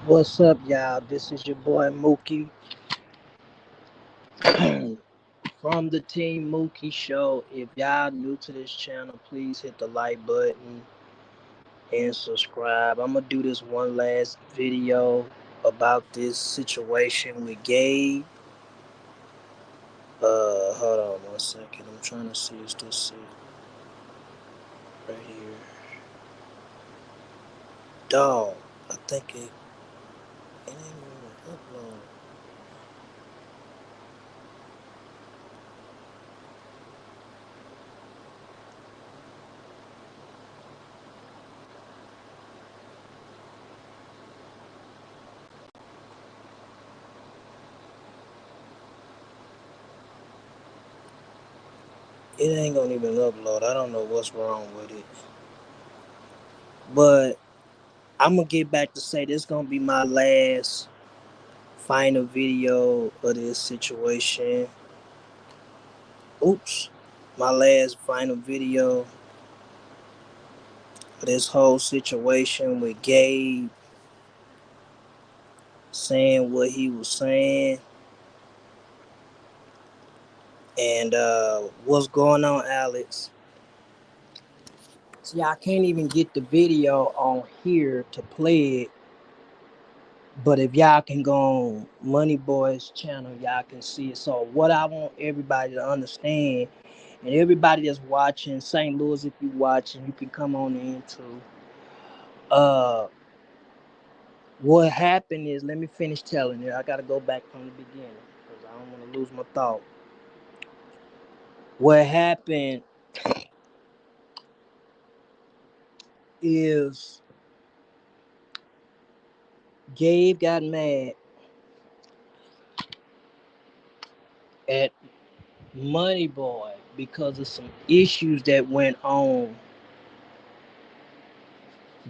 What's up, y'all? This is your boy Mookie from the Team Mookie Show. If y'all new to this channel, please hit the like button and subscribe. I'm gonna do this one last video about this situation with Gabe. Hold on one second. I'm trying to see if this is right here. Dog, I think it ain't gonna upload. It ain't gonna even upload. I don't know what's wrong with it, but I'm gonna get back to say this gonna be my last final video of this situation. Oops, my last final video of this whole situation with Gabe saying what he was saying and what's going on, Alex. See, I can't even get the video on here to play it, but if y'all can go on Money Boy's channel, y'all can see it. So what I want everybody to understand, and everybody that's watching, St. Louis, if you watching, you can come on into. Uh, what happened is, let me finish telling you. I gotta go back from the beginning because I don't want to lose my thought. What happened is Gabe got mad at Money Boy because of some issues that went on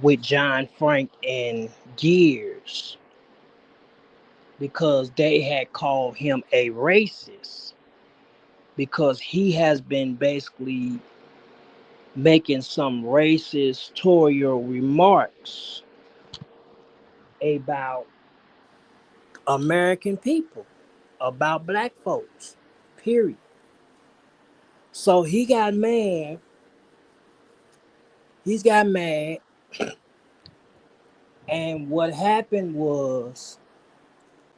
with John Frank and Gears because they had called him a racist because he has been basically making some racist tutorial remarks about American people, about black folks, period. So he got mad. He's got mad. And what happened was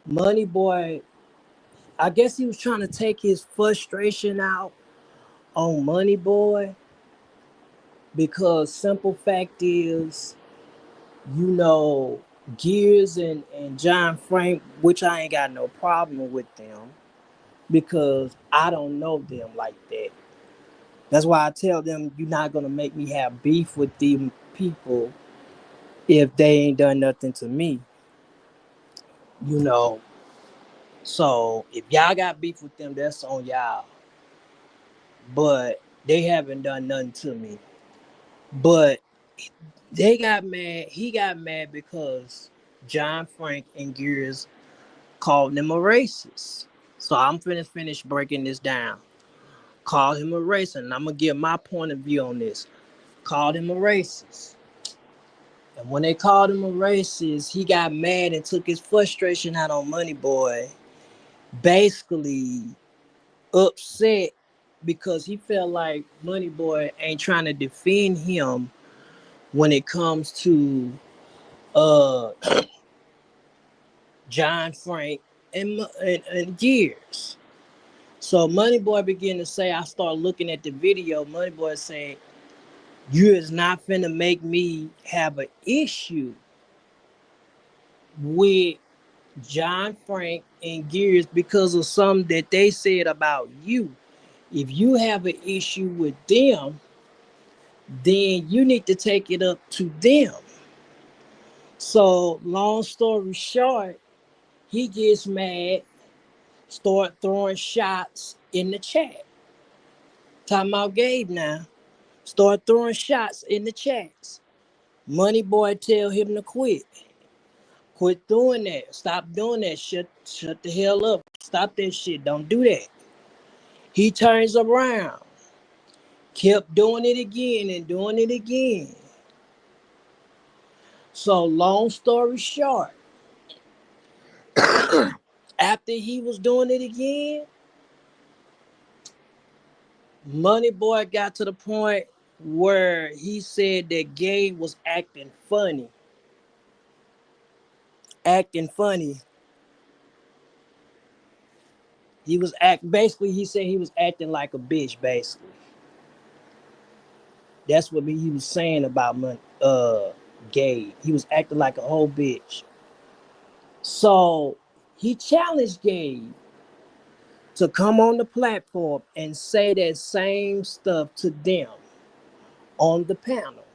Money Boy, I guess he was trying to take his frustration out on Money Boy because simple fact is, you know, Gears and John Frank, which I ain't got no problem with them because I don't know them like that. That's why I tell them you're not gonna make me have beef with them people if they ain't done nothing to me, you know. So if y'all got beef with them, that's on y'all. But they haven't done nothing to me. But they got mad. He got mad because John Frank and Gears called him a racist. So I'm finna finish breaking this down. Called him a racist, and I'm gonna give my point of view on this. Called him a racist. And when they called him a racist, he got mad and took his frustration out on Money Boy, basically upset because he felt like Money Boy ain't trying to defend him when it comes to uh John Frank and Gears. So Money Boy began to say, I start looking at the video, Money Boy saying, you is not finna make me have an issue with John Frank and Gears because of something that they said about you. If you have an issue with them, then you need to take it up to them. So, long story short, he gets mad, start throwing shots in the chat. Talking about Gabe now. Start throwing shots in the chats. Money Boy tell him to quit. Quit doing that. Stop doing that. Shut the hell up. Stop that shit. Don't do that. He turns around. Kept doing it again and doing it again. So long story short, after he was doing it again, Money Boy got to the point where he said that Gabe was acting funny. Acting funny. He was basically he said he was acting like a bitch, basically. That's what he was saying about Gabe. He was acting like a whole bitch. So he challenged Gabe to come on the platform and say that same stuff to them on the panel.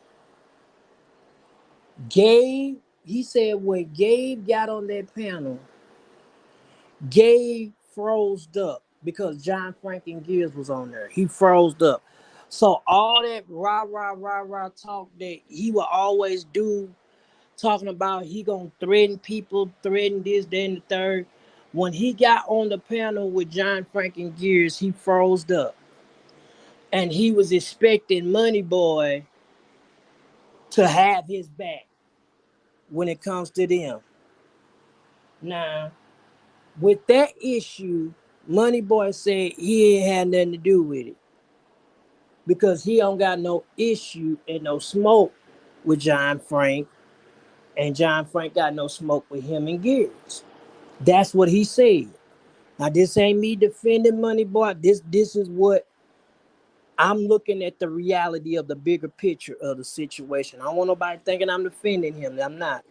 Gabe, he said when Gabe got on that panel, Gabe froze up because John Franklin Gears was on there. He froze up. So all that rah rah rah rah talk that he would always do, talking about he gonna threaten people, threaten this, that, and the third. When he got on the panel with John Franklin Gears, he froze up. And he was expecting Money Boy to have his back when it comes to them. Now, with that issue, Money Boy said he ain't had nothing to do with it because he don't got no issue and no smoke with John Frank, and John Frank got no smoke with him and Gears. That's what he said. Now, this ain't me defending Money Boy. This is what I'm looking at, the reality of the bigger picture of the situation. I don't want nobody thinking I'm defending him. I'm not.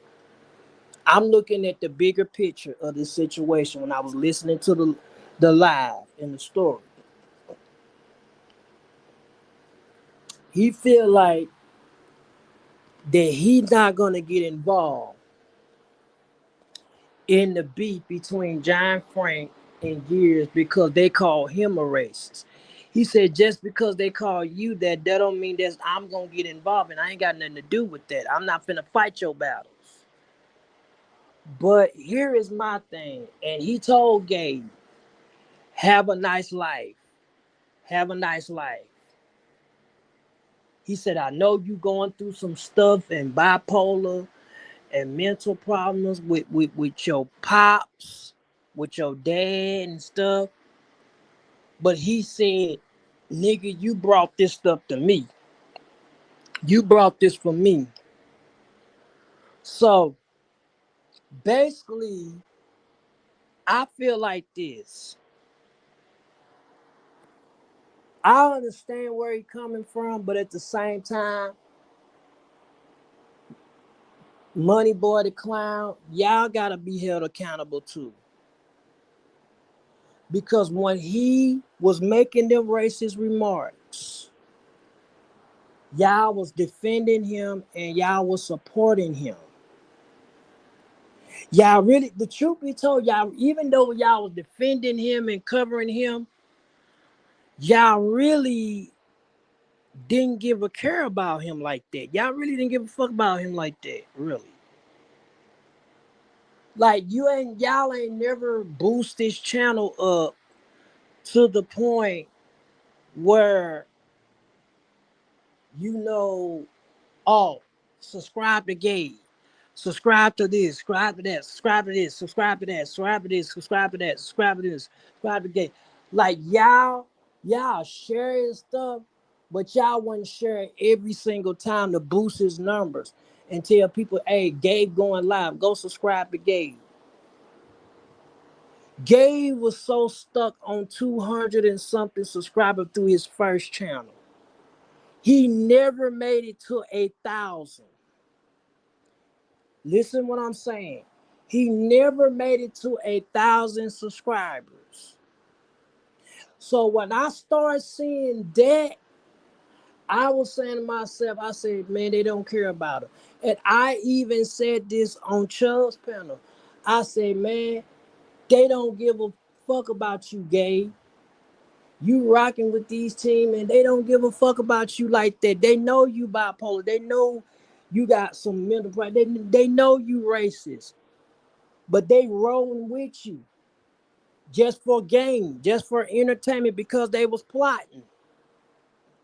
I'm looking at the bigger picture of this situation when I was listening to the live and the story. He feel like that he's not gonna get involved in the beef between John Frank and Gears because they call him a racist. He said just because they call you that don't mean that I'm gonna get involved, and I ain't got nothing to do with that. I'm not finna fight your battles. But here is my thing, and he told Gabe, "Have a nice life. Have a nice life." He said, "I know you going through some stuff and bipolar and mental problems with your pops, with your dad and stuff." But he said, "Nigga, you brought this stuff to me. You brought this for me." So basically, I feel like this. I understand where he's coming from, but at the same time, Money Boy the Clown, y'all gotta be held accountable too. Because when he was making them racist remarks, y'all was defending him and y'all was supporting him. Y'all really, the truth be told, y'all, even though y'all was defending him and covering him, y'all really didn't give a care about him like that. Y'all really didn't give a fuck about him like that, really. Like y'all ain't never boost this channel up to the point where you know, oh, subscribe to Gabe, subscribe to this, subscribe to that, subscribe to this, subscribe to that, subscribe to this, subscribe to that, subscribe to this, subscribe to Gabe. Like y'all sharing stuff, but y'all wasn't sharing every single time to boost his numbers and tell people, hey, Gabe going live, go subscribe to Gabe. Gabe was so stuck on 200 and something subscribers through his first channel. He never made it to 1,000. Listen what I'm saying. He never made it to 1,000 subscribers. So when I started seeing that, I was saying to myself, I said, man, they don't care about it. And I even said this on Chubb's panel. I said, man, they don't give a fuck about you, Gabe. You rocking with these team and they don't give a fuck about you like that. They know you bipolar. They know you got some mental problems. They know you racist. But they rolling with you just for game, just for entertainment because they was plotting.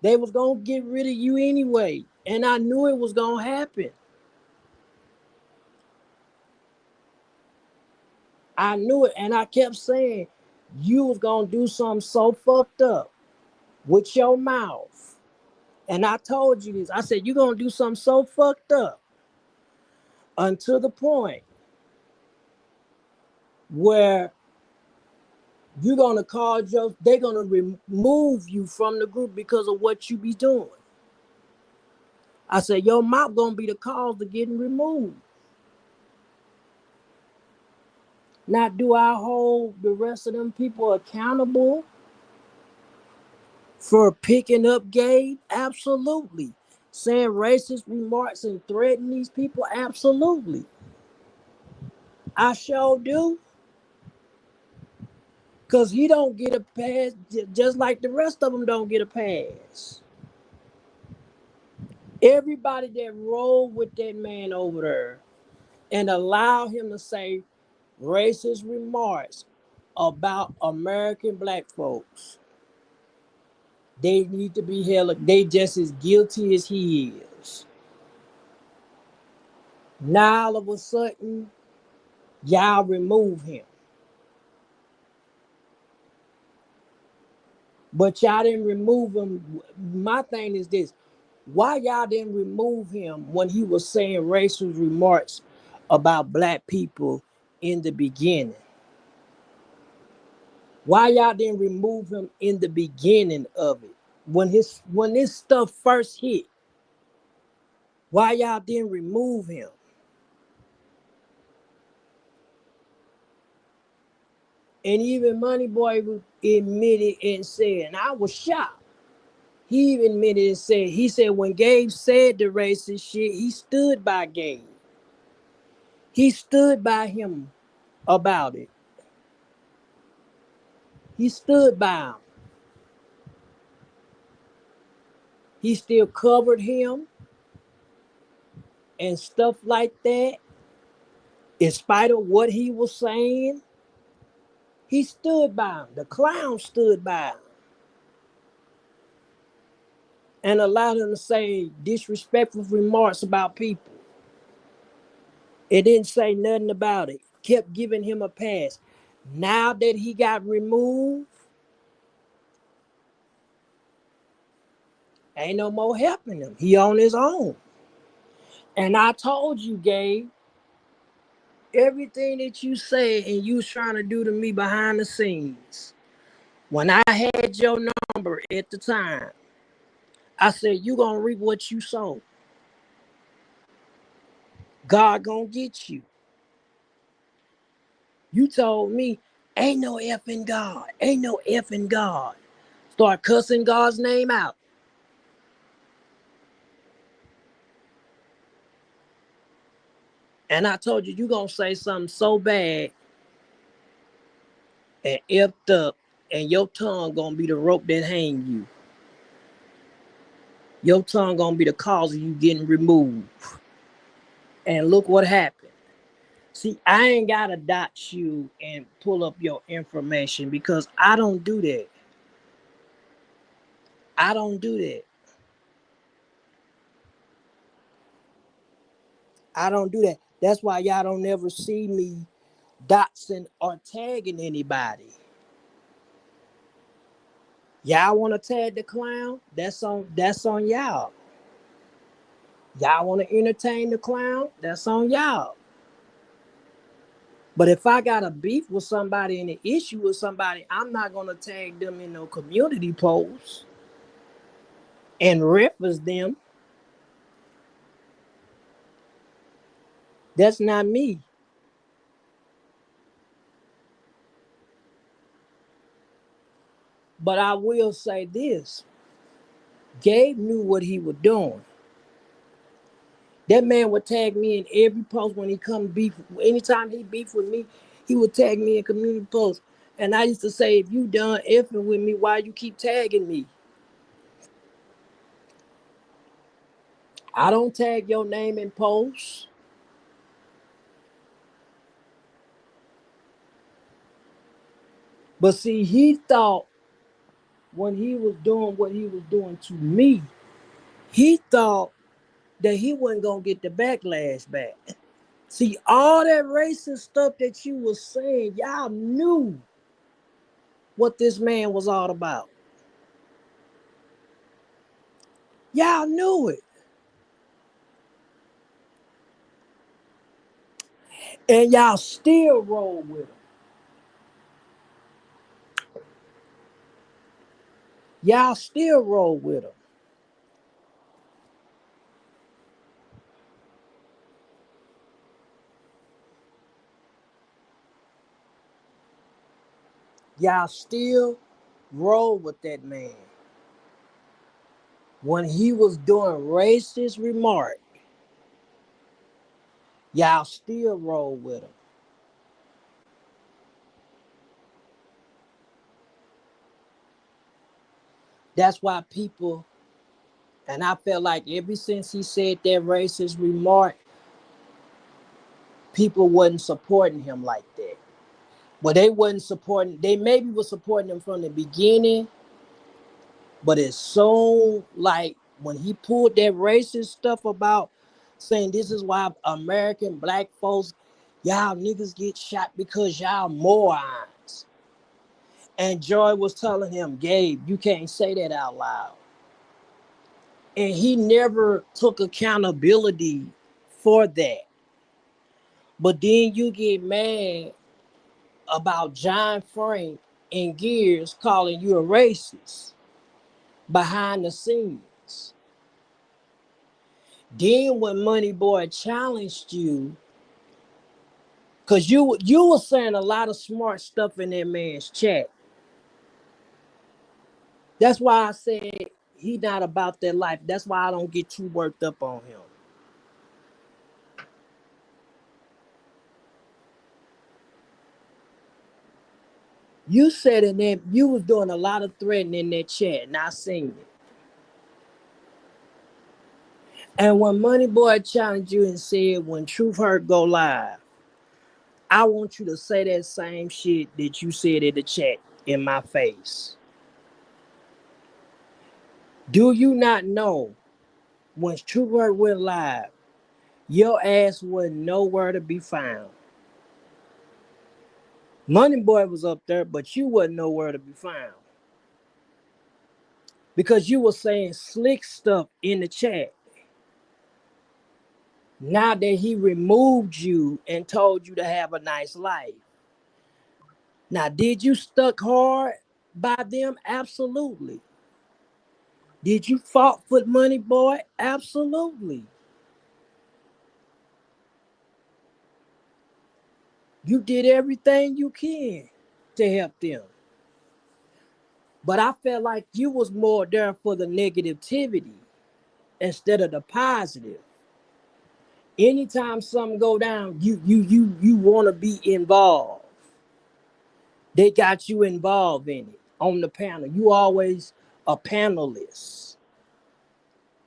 They was gonna get rid of you anyway. And I knew it was gonna happen. I knew it, and I kept saying you was gonna do something so fucked up with your mouth. And I told you this. I said you're gonna do something so fucked up until the point where you're gonna cause they're gonna remove you from the group because of what you be doing. I said your mouth gonna be the cause of getting removed. Now, do I hold the rest of them people accountable for picking up Gabe? Absolutely. Saying racist remarks and threatening these people? Absolutely. I sure do. Because he don't get a pass, just like the rest of them don't get a pass. Everybody that rolled with that man over there and allow him to say racist remarks about American black folks, they need to be held. They just as guilty as he is. Now all of a sudden, y'all remove him. But y'all didn't remove him. My thing is this. Why y'all didn't remove him when he was saying racist remarks about black people in the beginning? Why y'all didn't remove him in the beginning of it? When this stuff first hit, why y'all didn't remove him? And even Moneyboy admitted and said, and I was shocked. He even admitted and said, he said when Gabe said the racist shit, he stood by Gabe. He stood by him about it. He stood by him. He still covered him and stuff like that. In spite of what he was saying, he stood by him. The clown stood by him and allowed him to say disrespectful remarks about people. It didn't say nothing about it. Kept giving him a pass. Now that he got removed, ain't no more helping him. He on his own. And I told you, Gabe, everything that you said and you was trying to do to me behind the scenes. When I had your number at the time, I said, you gonna reap what you sow. God gonna get you. You told me, ain't no effing God. Ain't no effing God. Start cussing God's name out. And I told you gonna say something so bad and effed up, and your tongue gonna be the rope that hang you. Your tongue gonna be the cause of you getting removed. And look what happened. See, I ain't gotta dot you and pull up your information because I don't do that. I don't do that. I don't do that. That's why y'all don't ever see me doxing or tagging anybody. Y'all want to tag the clown? That's on y'all. Y'all want to entertain the clown? That's on y'all. But if I got a beef with somebody and an issue with somebody, I'm not gonna tag them in no community posts and reference them. That's not me. But I will say this: Gabe knew what he was doing. That man would tag me in every post when he come beef. Anytime he beef with me, he would tag me in community posts. And I used to say, if you done effing with me, why you keep tagging me? I don't tag your name in posts. But see, he thought when he was doing what he was doing to me, he thought that he wasn't gonna get the backlash back. See, all that racist stuff that you was saying, y'all knew what this man was all about. Y'all knew it. And y'all still roll with him. Y'all still roll with him. Y'all still roll with that man. When he was doing racist remark, y'all still roll with him. That's why people, and I felt like ever since he said that racist remark, people wasn't supporting him like that. Well, they wasn't supporting, they maybe was supporting him from the beginning, but as soon like when he pulled that racist stuff about saying this is why American black folks, y'all niggas get shot because y'all morons. And Joy was telling him, Gabe, you can't say that out loud. And he never took accountability for that. But then you get mad about John Frank and Gears calling you a racist behind the scenes. Then when Money Boy challenged you, because you were saying a lot of smart stuff in that man's chat. That's why I said he not about that life. That's why I don't get too worked up on him. You said in that you was doing a lot of threatening in that chat, and I seen it. And when Money Boy challenged you and said, when Truth Hurt go live, I want you to say that same shit that you said in the chat in my face. Do you not know when Truth Hurt went live, your ass wasn't nowhere to be found? Money Boy was up there, but you wasn't nowhere to be found. Because you were saying slick stuff in the chat. Now that he removed you and told you to have a nice life. Now, did you stuck hard by them? Absolutely. Did you fought for Money Boy? Absolutely. You did everything you can to help them. But I felt like you was more there for the negativity instead of the positive. Anytime something go down, you want to be involved. They got you involved in it on the panel. You always a panelist.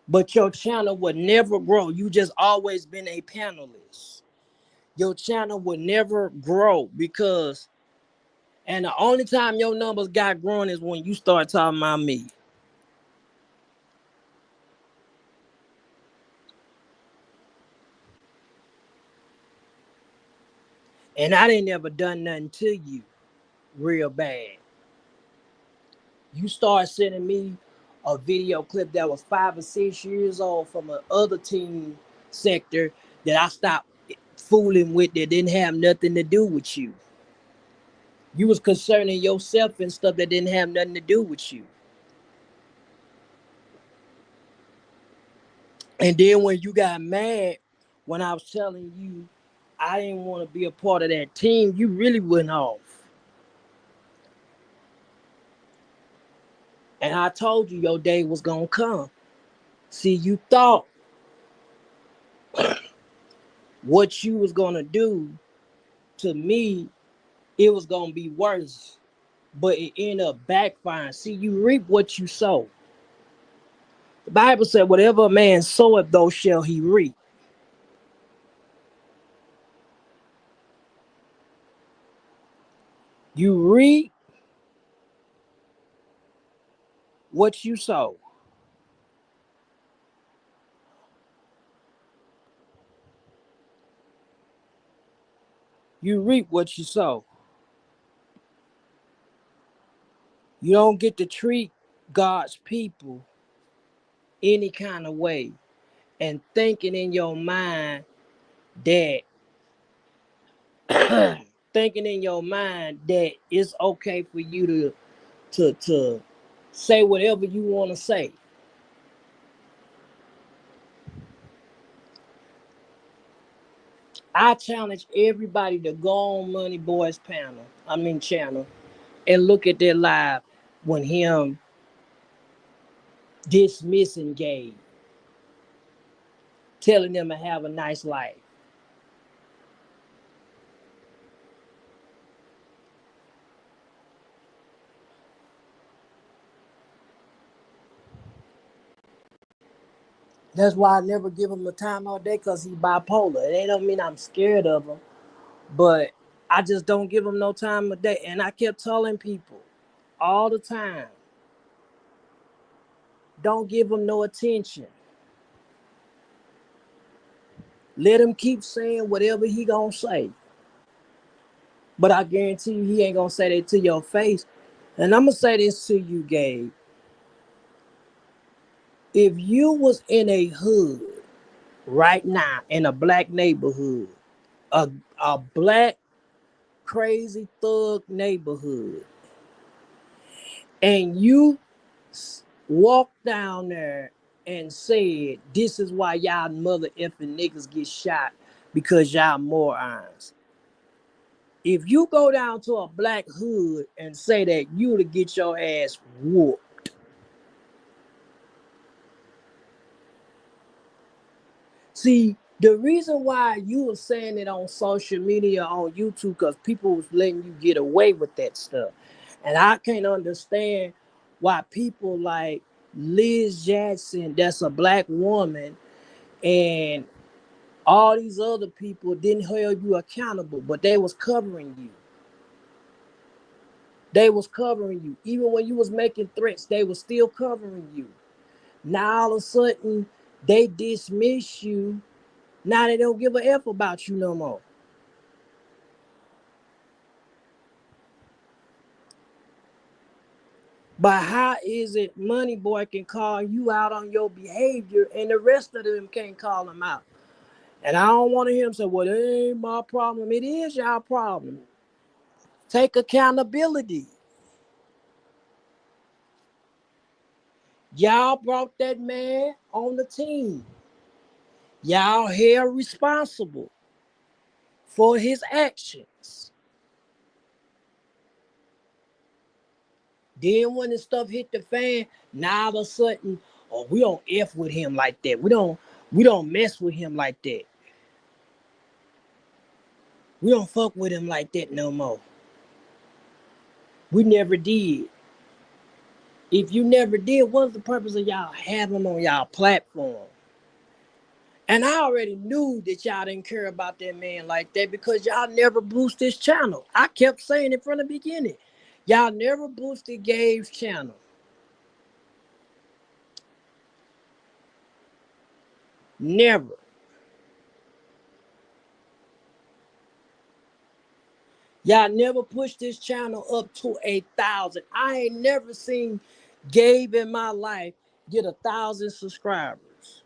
But your channel would never grow. You just always been a panelist. Your channel would never grow because, and the only time your numbers got growing is when you start talking about me. And I didn't ever done nothing to you real bad. You start sending me a video clip that was 5 or 6 years old from an other team sector that I stopped fooling with that didn't have nothing to do with you. You was concerning yourself and stuff that didn't have nothing to do with you. And then when you got mad when I was telling you I didn't want to be a part of that team, you really went off. And I told you your day was gonna come. See, you thought what you was gonna do to me, it was gonna be worse. But it ended up backfiring. See, you reap what you sow. The Bible said, whatever a man soweth, those shall he reap. You reap what you sow. You reap what you sow. You don't get to treat God's people any kind of way and thinking in your mind that thinking in your mind that it's okay for you to say whatever you want to say. I challenge everybody to go on Money Boy's channel, and look at their live when him dismissing Gabe, telling them to have a nice life. That's why I never give him the time all day, because he's bipolar. It ain't don't mean I'm scared of him, but I just don't give him no time of day. And I kept telling people all the time, don't give him no attention. Let him keep saying whatever he gonna say. But I guarantee you he ain't gonna say that to your face. And I'm gonna say this to you, Gabe. If you was in a hood right now, in a black neighborhood, a, a black crazy thug neighborhood, and you walked down there and said, this is why y'all mother effing niggas get shot, because y'all morons. If you go down to a black hood and say that, you to get your ass whooped. See, the reason why you were saying it on social media, on YouTube, because people was letting you get away with that stuff. And I can't understand why people like Liz Jackson, that's a black woman, and all these other people didn't hold you accountable, but they was covering you. They was covering you. Even when you was making threats, they was still covering you. Now all of a sudden, they dismiss you. Now they don't give a F about you no more. But how is it Money Boy can call you out on your behavior and the rest of them can't call him out? And I don't want to hear him say, well, it ain't my problem. It is y'all problem. Take accountability. Y'all brought that man on the team. Y'all held responsible for his actions. Then when the stuff hit the fan, now all of a sudden, oh, we don't F with him like that. We don't mess with him like that. We don't fuck with him like that no more. We never did. If you never did, what's the purpose of y'all having him on y'all platform? And I already knew that y'all didn't care about that man like that, because y'all never boosted his channel. I kept saying it from the beginning. Y'all never boosted Gabe's channel. Never. Y'all never pushed this channel up to 1,000. I ain't never seen Gabe in my life get 1,000 subscribers.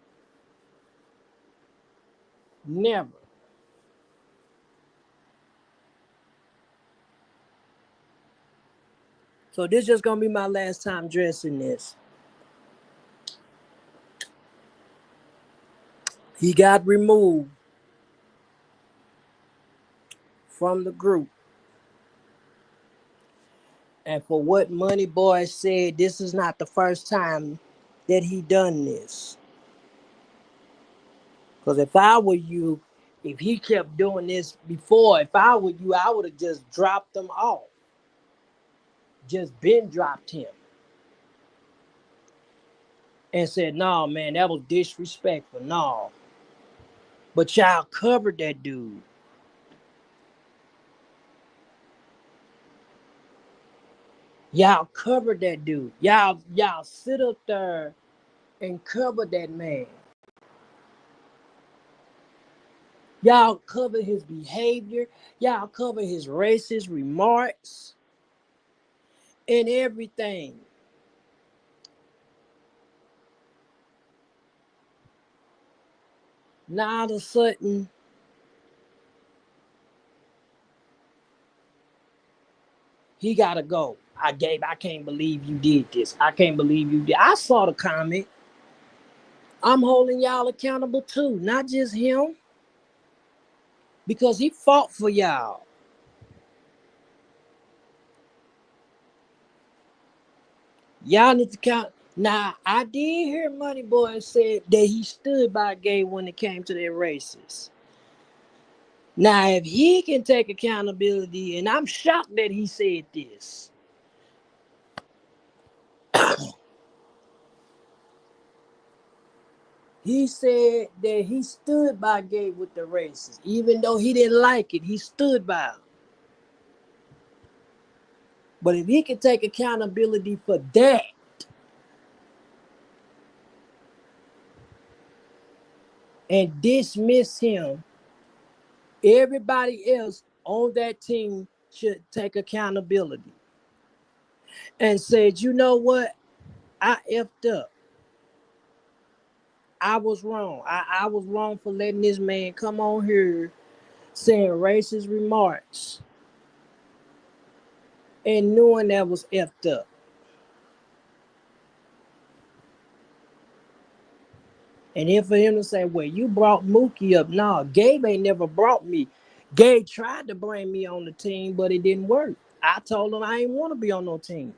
Never. So this just gonna be my last time dressing this. He got removed from the group. And for what Money Boy said, this is not the first time that he done this. Because if I were you, if he kept doing this before, if I were you, I would have just dropped him off. Just been dropped him. And said, no, man, that was disrespectful. No. But y'all covered that dude. Y'all covered that dude. Y'all sit up there and cover that man. Y'all cover his behavior. Y'all cover his racist remarks and everything. Now all of a sudden, he gotta go. Gabe, I can't believe you did this. I can't believe you did. I saw the comment. I'm holding y'all accountable too, not just him, because he fought for y'all. Y'all need to count. Now, I did hear Money Boy said that he stood by Gabe when it came to their races. Now, if he can take accountability, and I'm shocked that he said this. He said that he stood by Gabe with the races. Even though he didn't like it, he stood by him. But if he can take accountability for that and dismiss him, everybody else on that team should take accountability and said, you know what? I effed up. I was wrong. I was wrong for letting this man come on here saying racist remarks and knowing that was effed up. And then for him to say, well, you brought Mookie up. No, Gabe ain't never brought me. Gabe tried to bring me on the team, but it didn't work. I told him I didn't want to be on no team.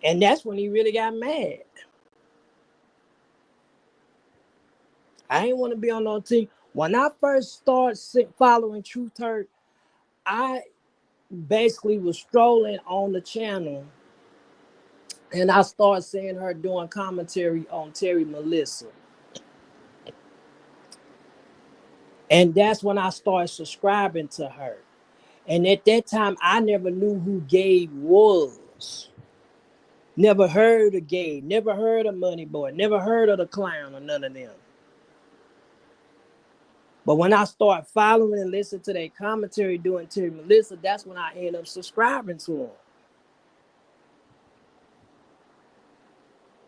And that's when he really got mad. I didn't want to be on no team. When I first started following Truth Hurt, I basically was strolling on the channel and I started seeing her doing commentary on Terry Melissa. And that's when I started subscribing to her. And at that time, I never knew who Gabe was. Never heard of Gabe, never heard of Money Boy, never heard of the clown or none of them. But when I started following and listening to their commentary doing Terry Melissa, that's when I ended up subscribing to them.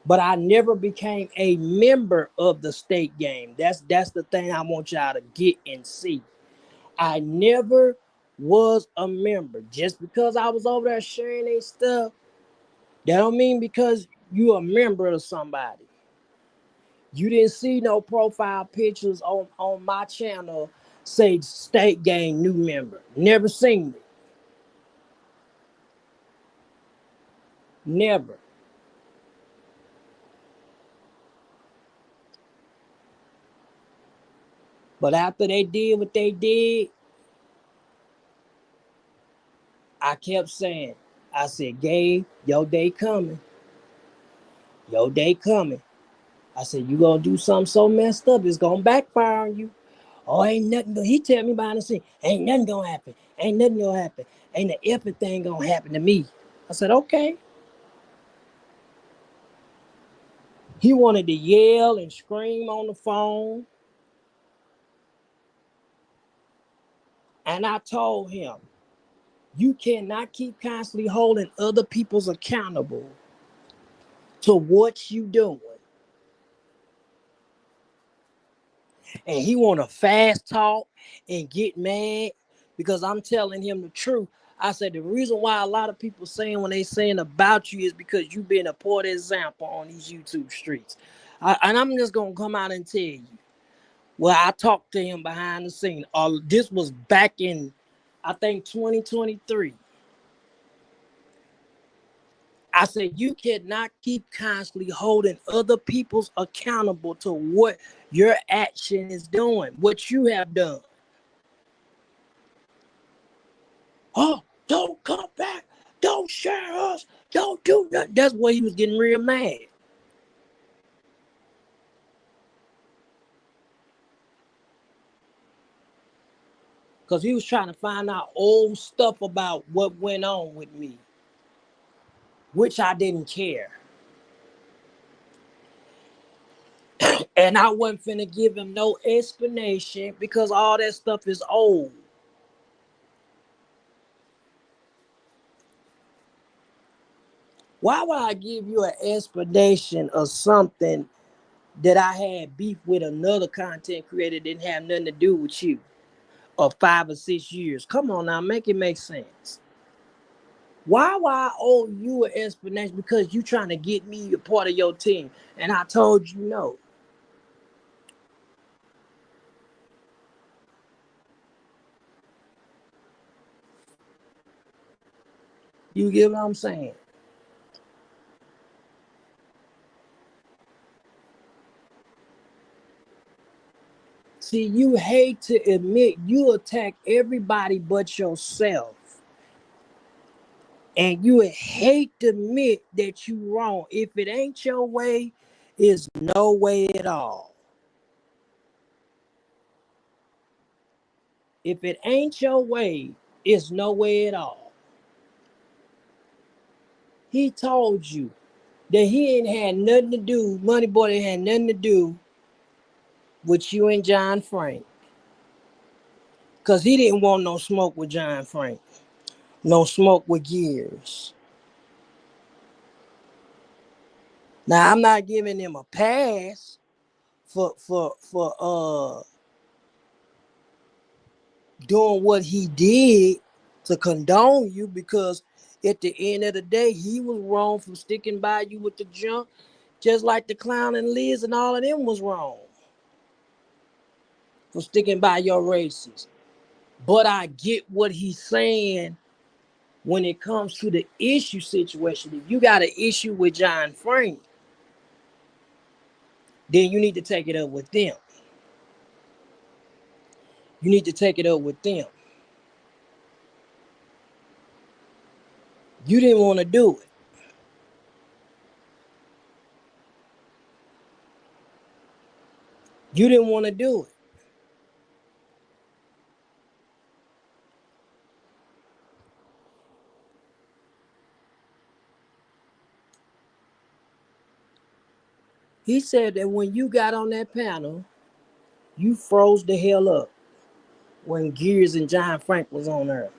But I never became a member of the state game. That's the thing I want y'all to get and see. I never was a member. Just because I was over there sharing their stuff, that don't mean because you a member of somebody. You didn't see no profile pictures on my channel say state game new member. Never seen it. Never. But after they did what they did, I kept saying, I said, Gabe, your day coming. Your day coming. I said, you gonna do something so messed up, it's gonna backfire on you. Oh, ain't nothing. He tell me behind the scene, ain't nothing gonna happen. Ain't nothing gonna happen. Ain't the effing thing gonna happen to me. I said, okay. He wanted to yell and scream on the phone. And I told him, you cannot keep constantly holding other people's accountable to what you doing. And he want to fast talk and get mad because I'm telling him the truth. I said the reason why a lot of people saying when they saying about you is because you been a poor example on these YouTube streets. And I'm just gonna come out and tell you. Well, I talked to him behind the scene. This was back in, I think, 2023. I said, you cannot keep constantly holding other people's accountable to what your action is doing, what you have done. Oh, don't come back. Don't share us. Don't do nothing. That's why he was getting real mad. Because he was trying to find out old stuff about what went on with me, which I didn't care. And I wasn't finna give him no explanation because all that stuff is old. Why would I give you an explanation of something that I had beef with another content creator that didn't have nothing to do with you of 5 or 6 years? Come on now, make it make sense. Why would I owe you an explanation because you trying to get me a part of your team? And I told you no. You get what I'm saying? See, you hate to admit you attack everybody but yourself. And you hate to admit that you wrong. If it ain't your way, it's no way at all. If it ain't your way, it's no way at all. He told you that he ain't had nothing to do, Money Boy had nothing to do with you and John Frank. Because he didn't want no smoke with John Frank. No smoke with Gears. Now I'm not giving him a pass for doing what he did to condone you, because at the end of the day he was wrong for sticking by you with the junk, just like the clown and Liz and all of them was wrong for sticking by your races. But I get what he's saying when it comes to the issue situation. If you got an issue with John Frank, then you need to take it up with them. You need to take it up with them. You didn't want to do it. You didn't want to do it. He said that when you got on that panel, you froze the hell up when Gears and John Frank was on there.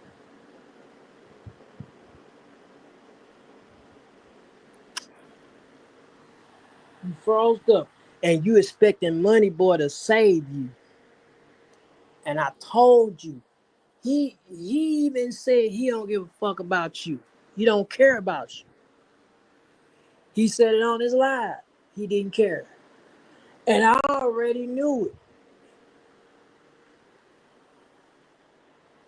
You froze up. And you expecting Money Boy to save you. And I told you, he even said he don't give a fuck about you. He don't care about you. He said it on his live. He didn't care. And I already knew it.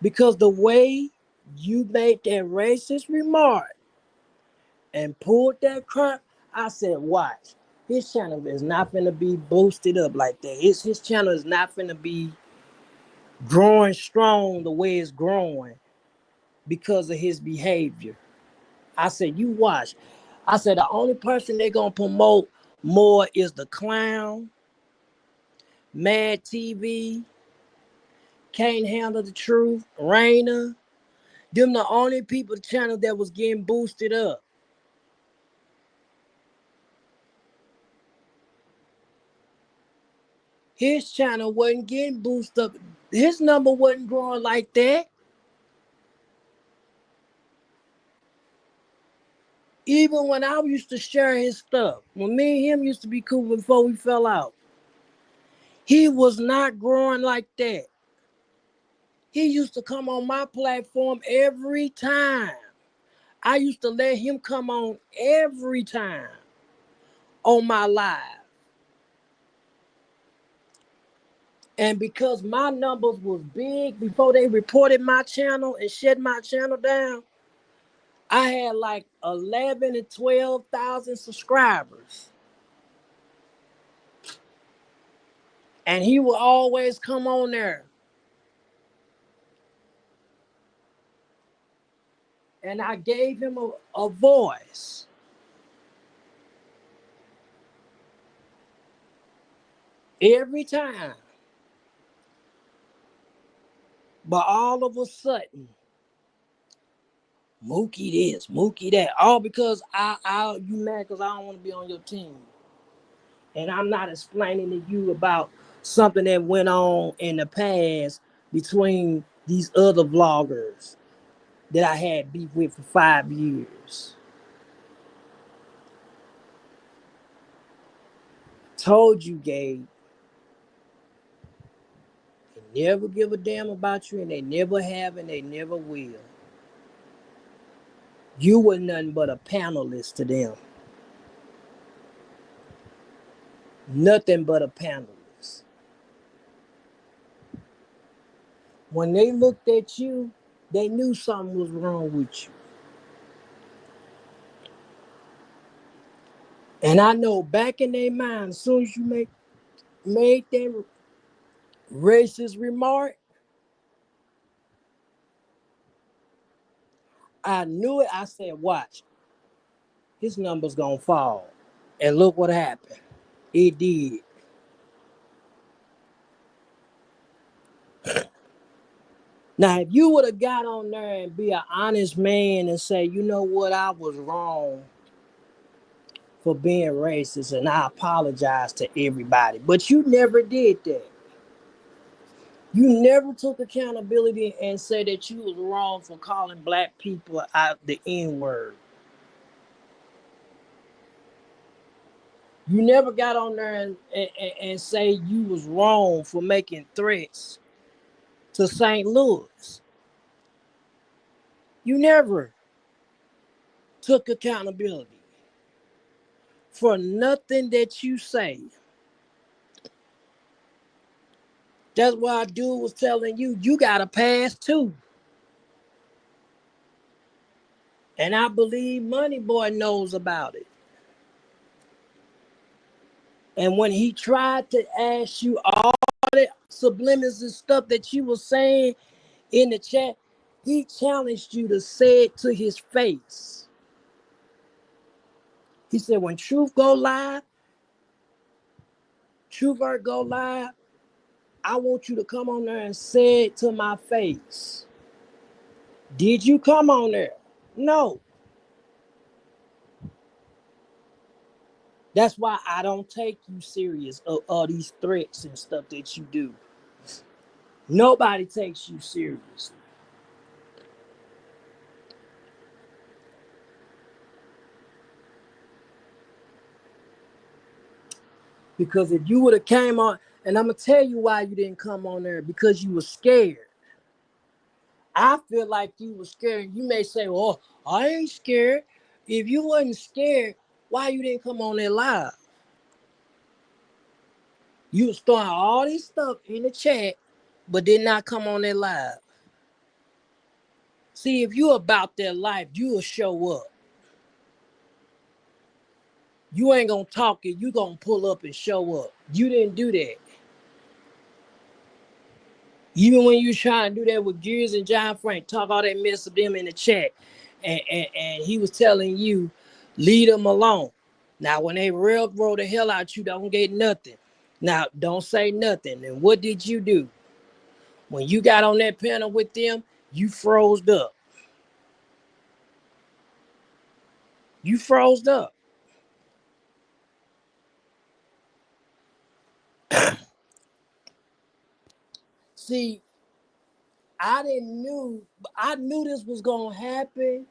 Because the way you made that racist remark and pulled that crap, I said, watch. His channel is not gonna be boosted up like that. His channel is not gonna be growing strong the way it's growing because of his behavior. I said, you watch. I said the only person they gonna promote more is the clown, Mad TV, Can't Handle the Truth, Raina. Them the only people channel that was getting boosted up. His channel wasn't getting boosted up. His number wasn't growing like that. Even when I used to share his stuff, when me and him used to be cool before we fell out, he was not growing like that. He used to come on my platform every time. I used to let him come on every time on my live. And because my numbers was big before they reported my channel and shut my channel down, I had like 11 and 12,000 subscribers. And he would always come on there. And I gave him a voice. Every time. But all of a sudden, Mookie this, Mookie that. All because you mad because I don't want to be on your team. And I'm not explaining to you about something that went on in the past between these other vloggers that I had beef with for 5 years. Told you, Gabe, they never give a damn about you, and they never have, and they never will. You were nothing but a panelist to them. Nothing but a panelist. When they looked at you, they knew something was wrong with you. And I know back in their mind, as soon as you made that racist remark, I knew it. I said, watch, his number's gonna fall. And look what happened. It did. Now, if you would have got on there and be an honest man and say, you know what, I was wrong for being racist and I apologize to everybody. But you never did that. You never took accountability and said that you was wrong for calling black people out the N-word. You never got on there and say you was wrong for making threats to St. Louis. You never took accountability for nothing that you say. That's why dude was telling you, you got a past too. And I believe Money Boy knows about it. And when he tried to ask you all the subliminals and stuff that you were saying in the chat, he challenged you to say it to his face. He said, when truth go live, truth art go live, I want you to come on there and say it to my face. Did you come on there? No. That's why I don't take you serious of these threats and stuff that you do. Nobody takes you serious. Because if you would have came on, and I'm gonna tell you why you didn't come on there, because you were scared. I feel like you were scared. You may say, "Well, I ain't scared." If you wasn't scared, why you didn't come on there live? You was throwing all this stuff in the chat, but did not come on there live. See, if you about their life, you will show up. You ain't gonna talk it. You gonna pull up and show up. You didn't do that. Even when you trying to do that with Gears and John Frank, talk all that mess of them in the chat, and he was telling you, leave them alone. Now, when they railroad the hell out you, don't get nothing. Now, don't say nothing. And what did you do? When you got on that panel with them, you froze up. You froze up. See, I knew this was gonna happen,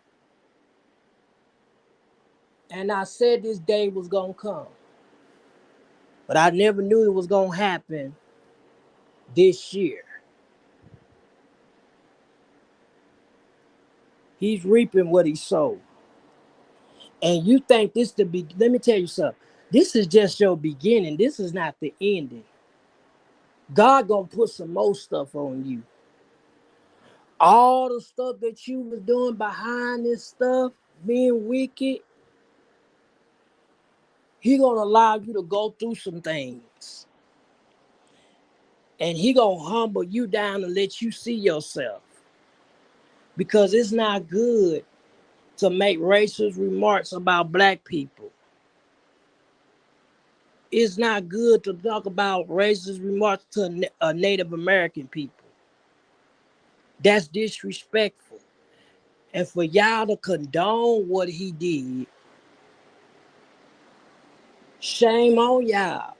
and I said this day was gonna come. But I never knew it was gonna happen this year. He's reaping what he sowed. And you think this to be, let me tell you something. This is just your beginning. This is not the ending. God gonna put some more stuff on you. All the stuff that you was doing behind this stuff, being wicked, he gonna allow you to go through some things. And he gonna humble you down and let you see yourself. Because it's not good to make racist remarks about black people. It's not good to talk about racist remarks to Native American people. That's disrespectful. And for y'all to condone what he did Shame on y'all.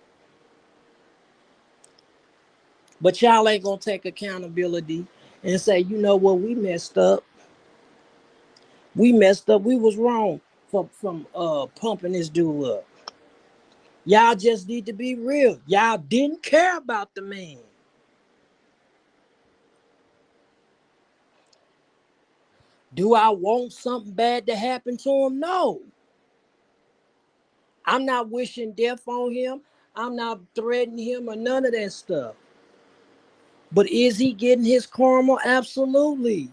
But y'all ain't gonna take accountability and say, you know what, we messed up. We messed up. We was wrong from pumping this dude up. Y'all just need to be real. Y'all didn't care about the man. Do I want something bad to happen to him? No. I'm not wishing death on him. I'm not threatening him or none of that stuff. But is he getting his karma? Absolutely.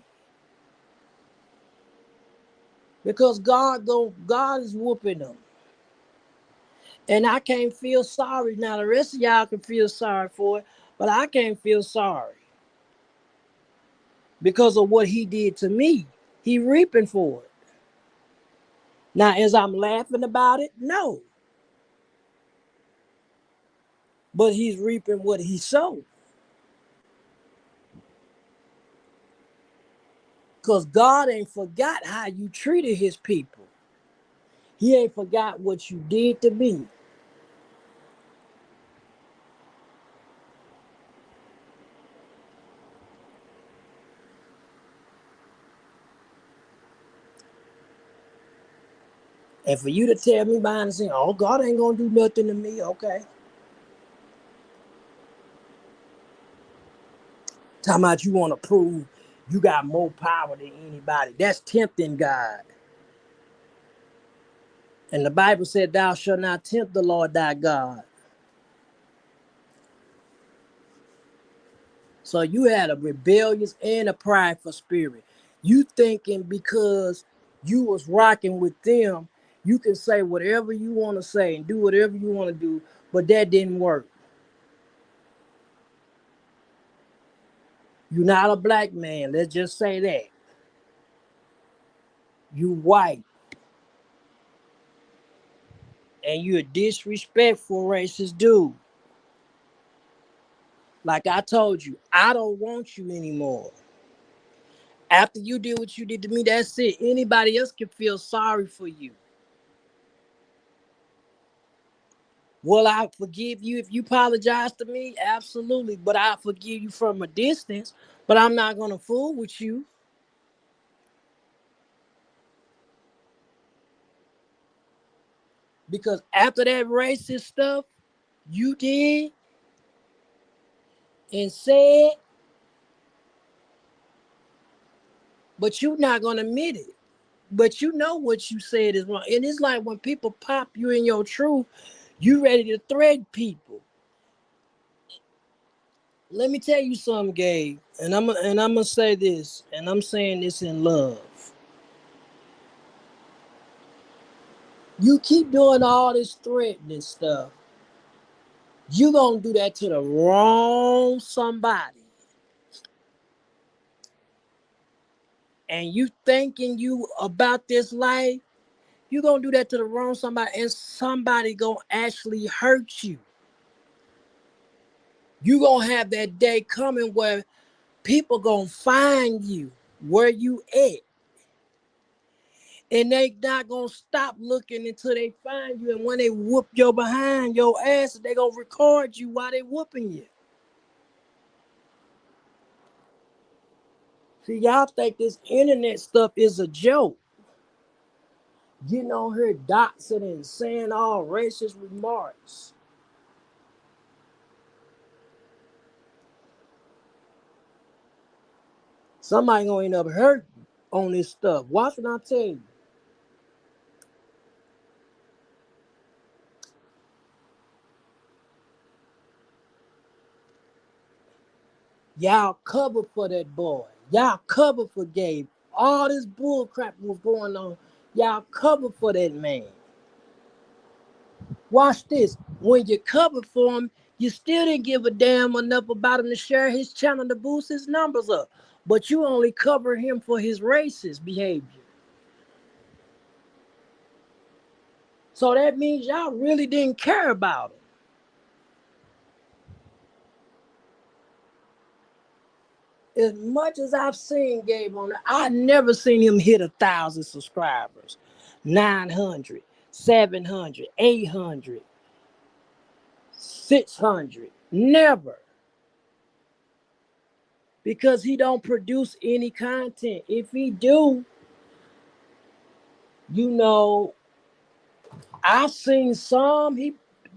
Because God is whooping him. And I can't feel sorry. Now the rest of y'all can feel sorry for it, but I can't feel sorry because of what he did to me. He reaping for it. Now, as I'm laughing about it, no. But he's reaping what he sowed. Because God ain't forgot how you treated his people. He ain't forgot what you did to me. And for you to tell me behind the scenes, oh, God ain't going to do nothing to me, okay. Talking about you want to prove you got more power than anybody. That's tempting God. And the Bible said, thou shalt not tempt the Lord thy God. So you had a rebellious and a prideful spirit. You thinking because you was rocking with them, you can say whatever you want to say and do whatever you want to do, but that didn't work. You're not a black man, let's just say that. You white, and you a disrespectful racist dude. Like I told you, I don't want you anymore. After you did what you did to me, that's it. Anybody else can feel sorry for you. Will I forgive you if you apologize to me? Absolutely. But I forgive you from a distance. But I'm not gonna fool with you. Because after that racist stuff you did and said, but you're not gonna admit it. But you know what you said is wrong. And it's like when people pop you in your truth, you ready to threaten people. Let me tell you something, Gabe. And I'm gonna say this, and I'm saying this in love. You keep doing all this threatening stuff, you gonna do that to the wrong somebody. And you thinking you about this life, you gonna do that to the wrong somebody, and somebody gonna actually hurt you. You gonna have that day coming where people gonna find you where you at. And they not gonna stop looking until they find you. And when they whoop your behind, your ass, they gonna record you while they whooping you. See, y'all think this internet stuff is a joke. Getting on here doxing and saying all racist remarks. Somebody gonna end up hurt on this stuff. Watch what I tell you. Y'all cover for that boy. Y'all cover for Gabe. All this bull crap was going on. Y'all cover for that man. Watch this. When you covered for him, you still didn't give a damn enough about him to share his channel to boost his numbers up. But you only cover him for his racist behavior. So that means y'all really didn't care about him. As much as I've seen Gabe on it, I never seen him hit 1,000 subscribers. 900, 700, 800. 600. Never. Because he don't produce any content. If he do, you know, I've seen some, he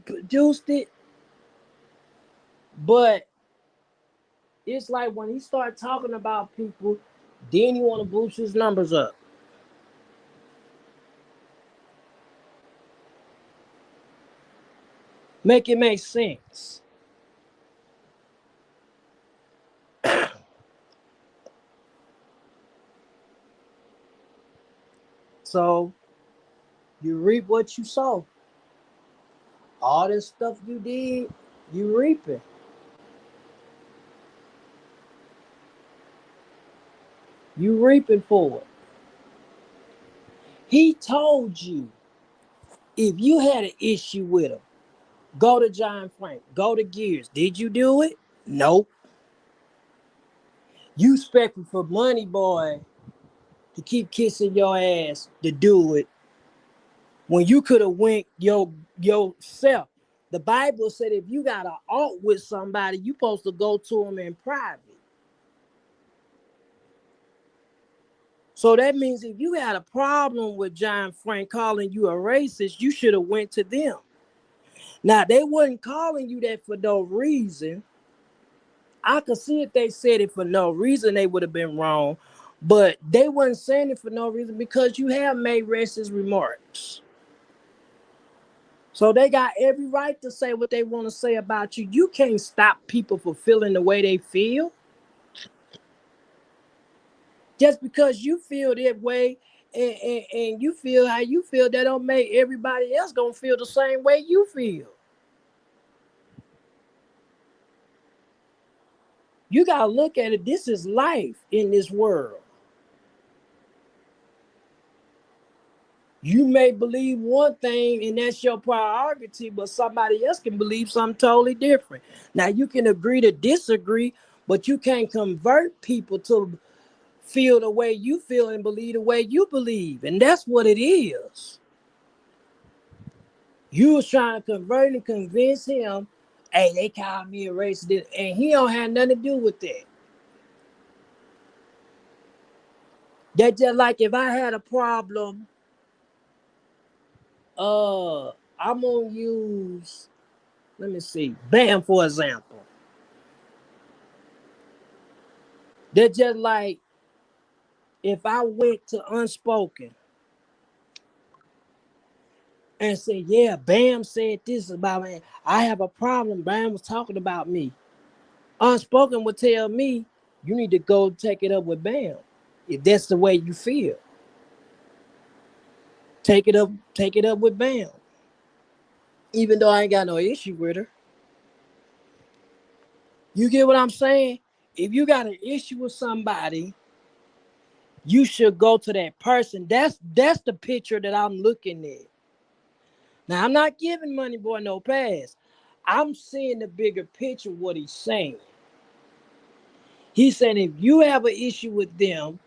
produced it, but it's like when he start talking about people, then he want to boost his numbers up. Make it make sense. So you reap what you sow. All this stuff you did, you reap it. You reaping for it. He told you if you had an issue with him, go to John Frank, go to Gears. Did you do it? Nope. You expecting for Money Boy to keep kissing your ass to do it when you could have went yourself. The Bible said if you got an alt with somebody, you supposed to go to them in private. So that means if you had a problem with John Frank calling you a racist, you should have went to them. Now, they wasn't calling you that for no reason. I could see if they said it for no reason, they would have been wrong. But they wasn't saying it for no reason because you have made racist remarks. So they got every right to say what they want to say about you. You can't stop people from feeling the way they feel. Just because you feel that way and you feel how you feel, that don't make everybody else gonna feel the same way you feel. You gotta look at it. This is life in this world. You may believe one thing and that's your priority, but somebody else can believe something totally different. Now you can agree to disagree, but you can't convert people to feel the way you feel and believe the way you believe. And that's what it is. You was trying to convert and convince him, hey, they called me a racist, and he don't have nothing to do with that. That's just like if I had a problem, I'm gonna use, let me see, Bam for example. That's just like if I went to Unspoken and said, yeah, Bam said this about me. I have a problem. Bam was talking about me. Unspoken would tell me, you need to go take it up with Bam. If that's the way you feel. Take it up with Bam. Even though I ain't got no issue with her. You get what I'm saying? If you got an issue with somebody, you should go to that person. That's the picture that I'm looking at. Now I'm not giving Money Boy no pass. I'm seeing the bigger picture of what he's saying. He's saying if you have an issue with them,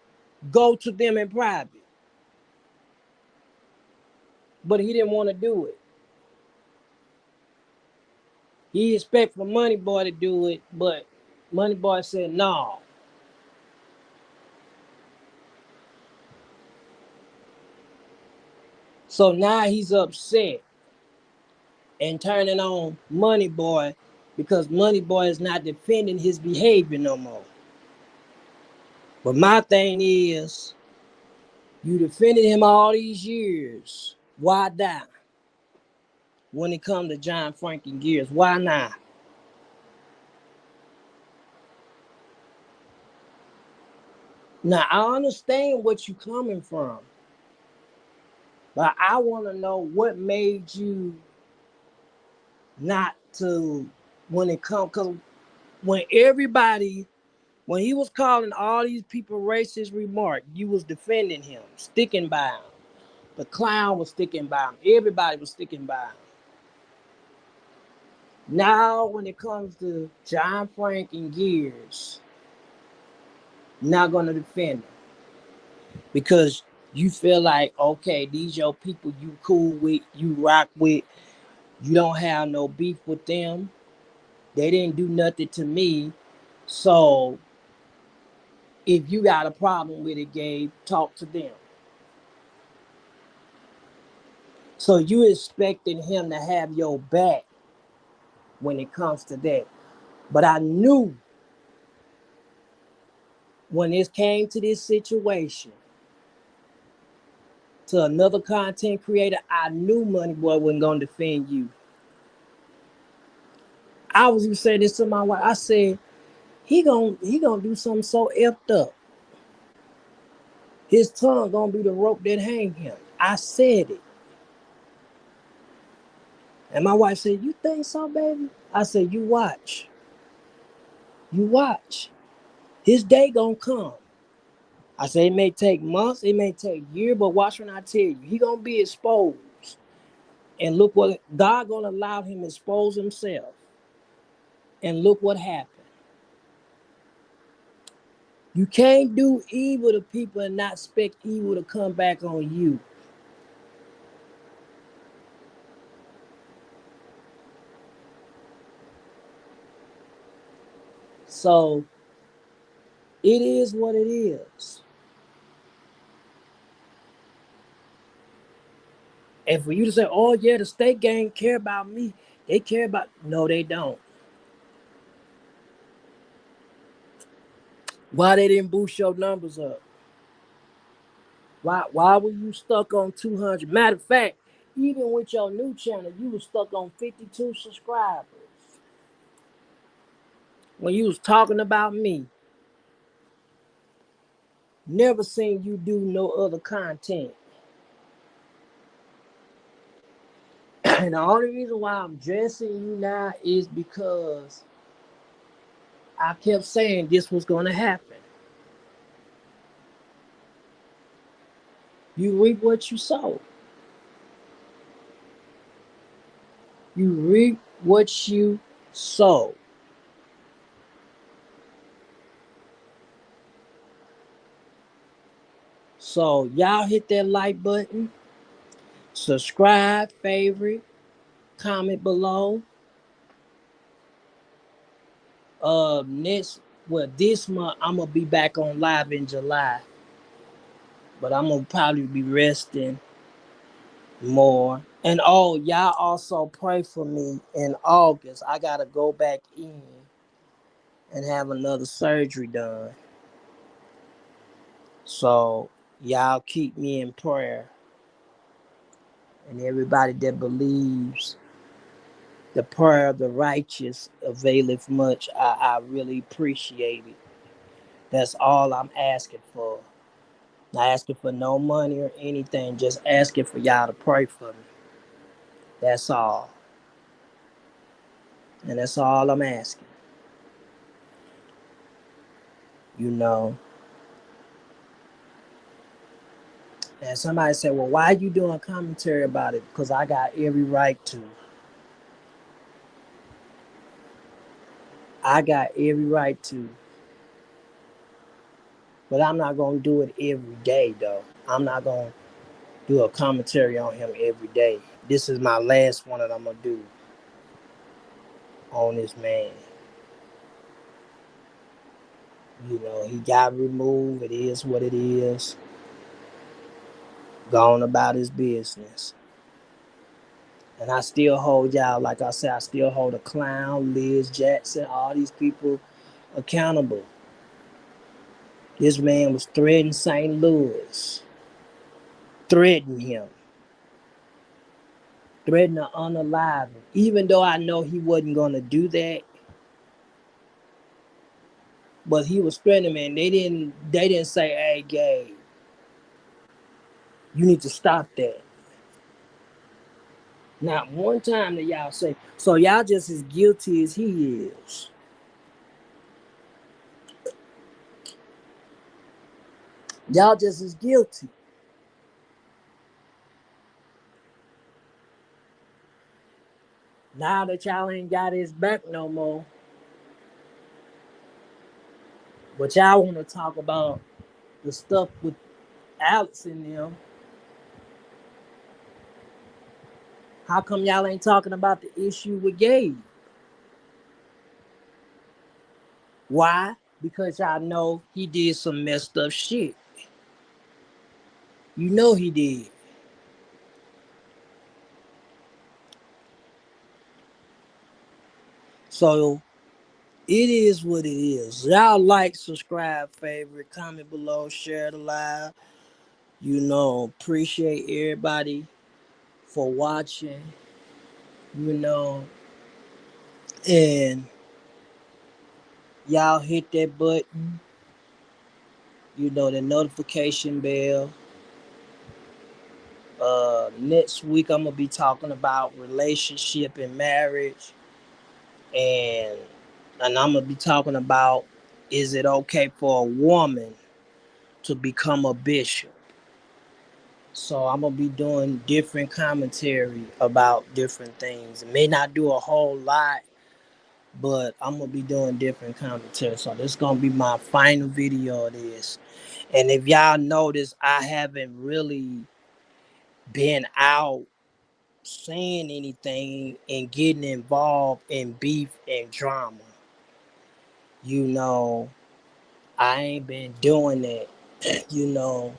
go to them in private. But he didn't want to do it. He expect for Money Boy to do it, but Money Boy said no. So now he's upset and turning on Money Boy because Money Boy is not defending his behavior no more. But my thing is, you defended him all these years. Why die? When it comes to John Frank and Gears, why not? Now I understand what you're coming from, but I want to know what made you not to when it comes, because when when he was calling all these people racist remark, you was defending him, sticking by him. The clown was sticking by him. Everybody was sticking by him. Now, when it comes to John Frank and Gears, not gonna defend him because you feel like, okay, these your people you cool with, you rock with, you don't have no beef with them. They didn't do nothing to me. So if you got a problem with it, Gabe, talk to them. So you expecting him to have your back when it comes to that. But I knew when it came to this situation, to another content creator, I knew Money Boy wasn't gonna defend you. I was even saying this to my wife. I said, he gonna do something so effed up. His tongue gonna be the rope that hang him. I said it. And my wife said, "You think so, baby?" I said, "You watch. You watch. His day gonna come." I said, "It may take months, it may take years, but watch when I tell you, he gonna be exposed." And look what God gonna allow him to expose himself. And look what happened. You can't do evil to people and not expect evil to come back on you. So it is what it is. And for you to say, "Oh yeah, the state gang care about me," they care about, no, they don't. Why they didn't boost your numbers up? Why were you stuck on 200? Matter of fact, even with your new channel, you were stuck on 52 subscribers. When you was talking about me, never seen you do no other content. And the only reason why I'm dressing you now is because I kept saying this was gonna happen. You reap what you sow. You reap what you sow. So y'all hit that like button, subscribe, favorite, comment below. Next, well, this month I'm gonna be back on live in July, but I'm gonna probably be resting more. And oh, y'all also pray for me in August. I gotta go back in and have another surgery done. So y'all keep me in prayer. And everybody that believes the prayer of the righteous availeth much, I really appreciate it. That's all I'm asking for. Not asking for no money or anything, just asking for y'all to pray for me. That's all. And that's all I'm asking. You know. And somebody said, "Well, why are you doing commentary about it?" Because I got every right to. I got every right to. But I'm not going to do it every day, though. I'm not going to do a commentary on him every day. This is my last one that I'm going to do on this man. You know, he got removed. It is what it is. Gone about his business. And I still hold y'all, like I said, I still hold a clown, Liz Jackson, all these people accountable. This man was threatening St. Louis, threatening him, threatening to unalive him. Even though I know he wasn't going to do that, but he was threatening him. And they didn't say, "Hey, Gabe, you need to stop that." Not one time that y'all say, so y'all just as guilty as he is. Y'all just as guilty. Now that y'all ain't got his back no more, but y'all want to talk about the stuff with Alex in them. How come y'all ain't talking about the issue with Gabe? Why? Because y'all know he did some messed up shit. You know he did. So it is what it is. Y'all like, subscribe, favorite, comment below, share the live. Appreciate everybody for watching. You know, and y'all hit that button. The notification bell. Next week I'm gonna be talking about relationship and marriage, and I'm gonna be talking about, is it okay for a woman to become a bishop? So I'm gonna be doing different commentary about different things. It may not do a whole lot, but I'm gonna be doing different commentary. So this is gonna be my final video of this. And if y'all notice, I haven't really been out saying anything and getting involved in beef and drama. You know, I ain't been doing that. you know,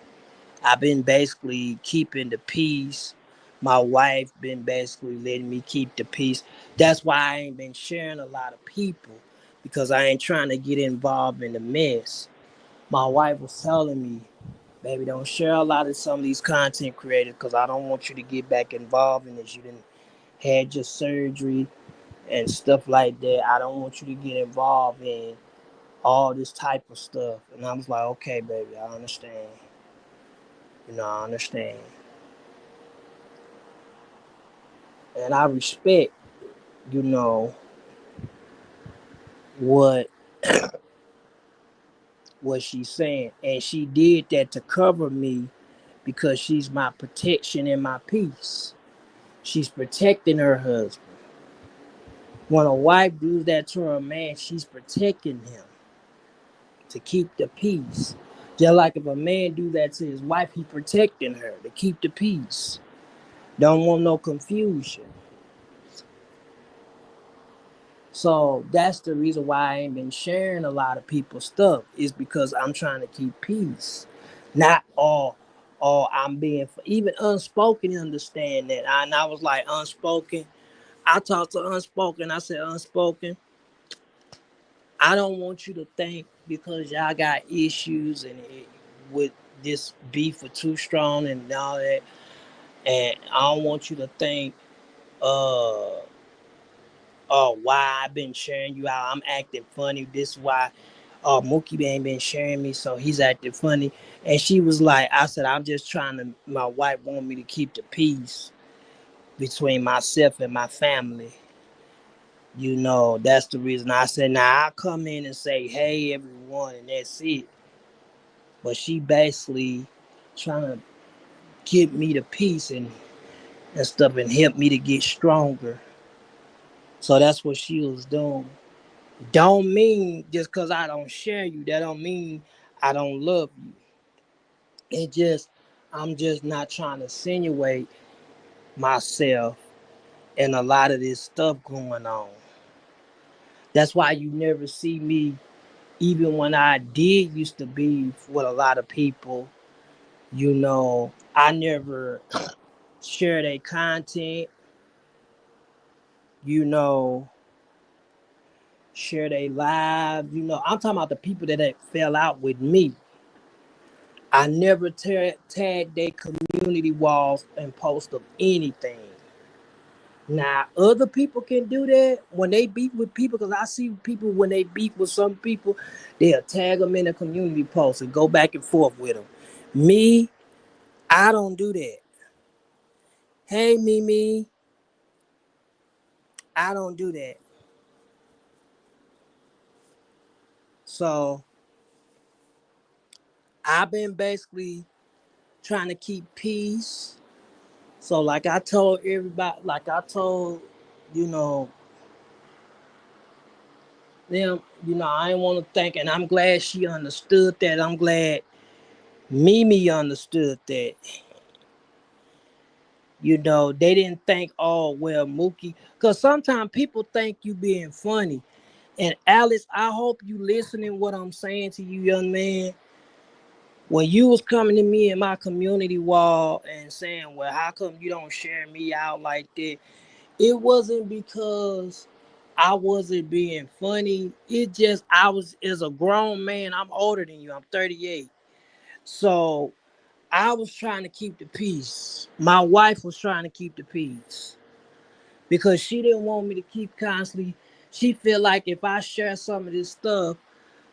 I've been basically keeping the peace. My wife been basically letting me keep the peace. That's why I ain't been sharing a lot of people, because I ain't trying to get involved in the mess. My wife was telling me, baby, don't share a lot of some of these content creators, because I don't want you to get back involved in this. You didn't had your surgery and stuff like that. I don't want you to get involved in all this type of stuff. And I was like, okay, baby, I understand. I understand. And I respect, you know, what what she's saying. And she did that to cover me, because she's my protection and my peace. She's protecting her husband. When a wife does that to her man, she's protecting him to keep the peace. Just like if a man do that to his wife, he protecting her to keep the peace. Don't want no confusion. So that's the reason why I ain't been sharing a lot of people's stuff, is because I'm trying to keep peace. Not all I'm being, even unspoken understand that. And I was like, unspoken. I talked to unspoken. I said, unspoken, I don't want you to think because y'all got issues with this beef for too strong and all that. And I don't want you to think, uh, oh, why I've been sharing you out. I'm acting funny. This is why Mookie ain't been sharing me, so he's acting funny. And she was like, I said, I'm just trying to, my wife want me to keep the peace between myself and my family. That's the reason I said, now I'll come in and say, hey, everyone, and that's it. But she basically trying to get me the peace and stuff and help me to get stronger. So that's what she was doing. Don't mean just because I don't share you, that don't mean I don't love you. It just, I'm just not trying to insinuate myself and a lot of this stuff going on. That's why you never see me, even when I did used to be with a lot of people, I never share their content, you know, share their lives. I'm talking about the people that fell out with me. I never tag their community walls and post of anything. Now, other people can do that when they beef with people, because I see people when they beef with some people, they'll tag them in a community post and go back and forth with them. Me, I don't do that. Hey, Mimi, I don't do that. So, I've been basically trying to keep peace. So, like I told everybody, like I told, you know, them, I ain't want to think, and I'm glad she understood that. I'm glad Mimi understood that. They didn't think, oh, well, Mookie, because sometimes people think you being funny, And Alice, I hope you listening what I'm saying to you, young man. When you was coming to me in my community wall and saying, well, how come you don't share me out like that? It wasn't because I wasn't being funny. It just, I was, as a grown man, I'm older than you. I'm 38. So I was trying to keep the peace. My wife was trying to keep the peace because she didn't want me to keep constantly. She feel like if I share some of this stuff,